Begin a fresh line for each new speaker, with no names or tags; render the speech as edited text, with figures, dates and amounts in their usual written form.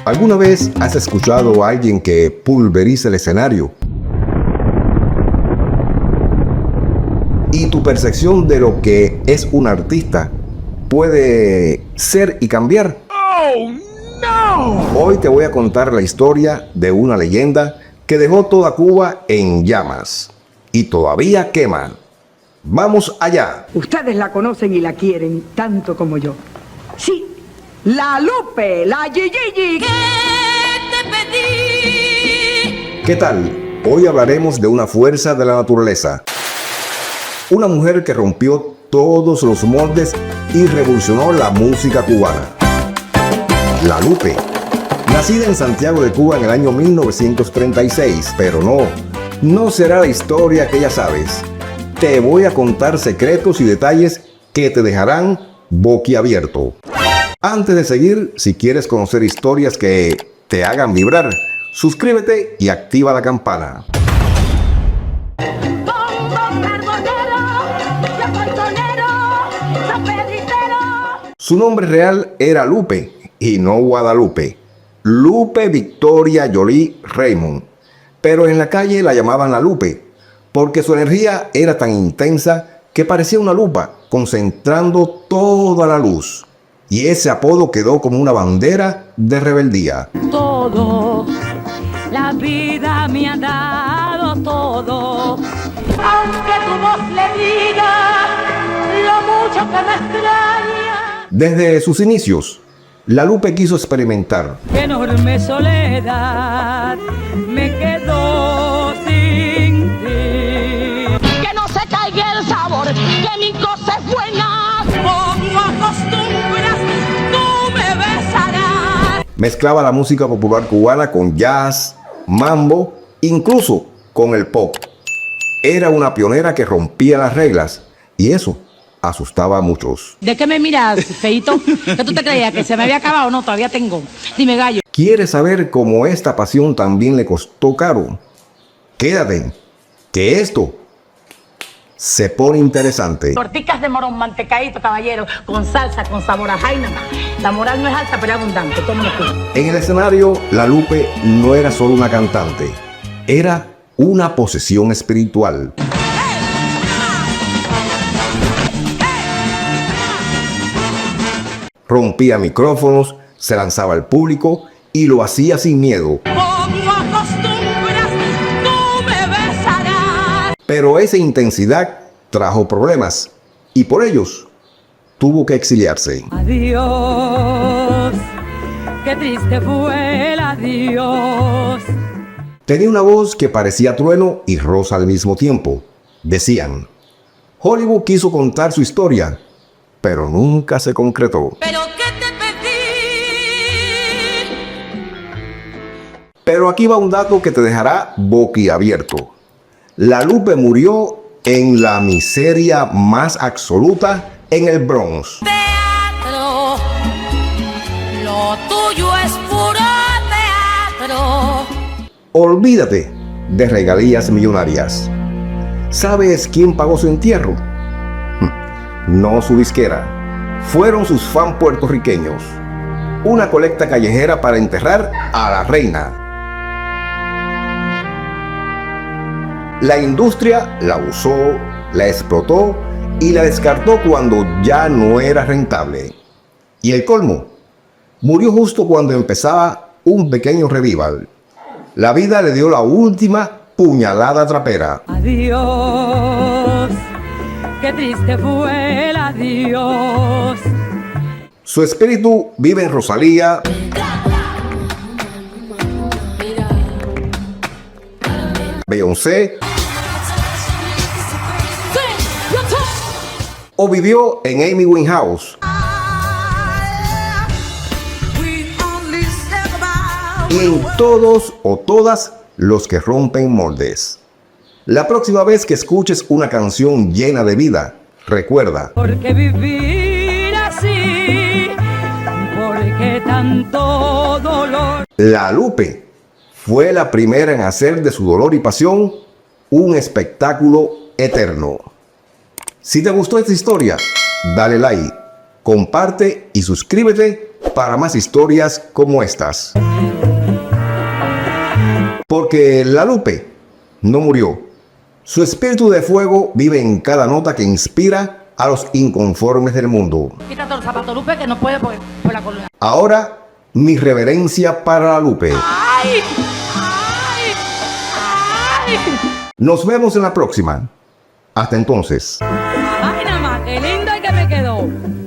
¿Alguna vez has escuchado a alguien que pulveriza el escenario? Y tu percepción de lo que es un artista puede ser y cambiar. ¡Oh, no! Hoy te voy a contar la historia de una leyenda que dejó toda Cuba en llamas y todavía quema. ¡Vamos allá!
Ustedes la conocen y la quieren tanto como yo. Sí, la Lupe, la Gigi.
¿Qué te pedí?
¿Qué tal? Hoy hablaremos de una fuerza de la naturaleza. Una mujer que rompió todos los moldes y revolucionó la música cubana. La Lupe. Nacida en Santiago de Cuba en el año 1936, pero no será la historia que ya sabes. Te voy a contar secretos y detalles que te dejarán boquiabierto. Antes de seguir, si quieres conocer historias que te hagan vibrar, suscríbete y activa la campana. Su nombre real era Lupe y no Guadalupe. Lupe Victoria Jolie Raymond. Pero en la calle la llamaban la Lupe, porque su energía era tan intensa que parecía una lupa, concentrando toda la luz. Y ese apodo quedó como una bandera de rebeldía.
Todo, la vida me ha dado todo. Aunque tu voz le diga lo mucho que me extraña.
Desde sus inicios, la Lupe quiso experimentar.
Qué enorme soledad me quedó sin ti. Que no se caiga el sabor, que mi cosa es buena. Como acostumbras, tú me besarás.
Mezclaba la música popular cubana con jazz, mambo, incluso con el pop. Era una pionera que rompía las reglas y eso asustaba a muchos.
¿De qué me miras, feíto? ¿Qué tú te creías? ¿Que se me había acabado? No, todavía tengo. Dime, gallo.
¿Quieres saber cómo esta pasión también le costó caro? Quédate, que esto se pone interesante.
Torticas de morón mantecadito, caballero, con salsa, con sabor a jaina. La moral no es alta, pero es abundante. Tómalo tú.
En el escenario, la Lupe no era solo una cantante, era una posesión espiritual. Rompía micrófonos, se lanzaba al público y lo hacía sin miedo.
Como acostumbras, tú me besarás.
Pero esa intensidad trajo problemas y por ellos tuvo que exiliarse.
Adiós, qué triste fue el adiós.
Tenía una voz que parecía trueno y rosa al mismo tiempo. Decían, Hollywood quiso contar su historia, pero nunca se concretó.
Pero qué te pedí.
Pero aquí va un dato que te dejará boquiabierto. La Lupe murió en la miseria más absoluta en el Bronx.
Teatro, lo tuyo es puro teatro.
Olvídate de regalías millonarias. ¿Sabes quién pagó su entierro? No su disquera. Fueron sus fans puertorriqueños. Una colecta callejera para enterrar a la reina. La industria la usó, la explotó y la descartó cuando ya no era rentable. Y el colmo, murió justo cuando empezaba un pequeño revival. La vida le dio la última puñalada trapera.
Adiós, qué triste fue el adiós.
Su espíritu vive en Rosalía, Beyoncé, o vivió en Amy Winehouse. Y en todos o todas los que rompen moldes. La próxima vez que escuches una canción llena de vida, recuerda.
Porque vivir así, porque tanto dolor.
La Lupe fue la primera en hacer de su dolor y pasión un espectáculo eterno. Si te gustó esta historia, dale like, comparte y suscríbete para más historias como estas. Porque La Lupe no murió. Su espíritu de fuego vive en cada nota que inspira a los inconformes del mundo.
Quítate los zapatos, Lupe, que no puede por la columna.
Ahora, mi reverencia para La Lupe.
¡Ay! ¡Ay! ¡Ay!
Nos vemos en la próxima. Hasta entonces.
¡Ay, nada más! ¡Qué lindo el que me quedó!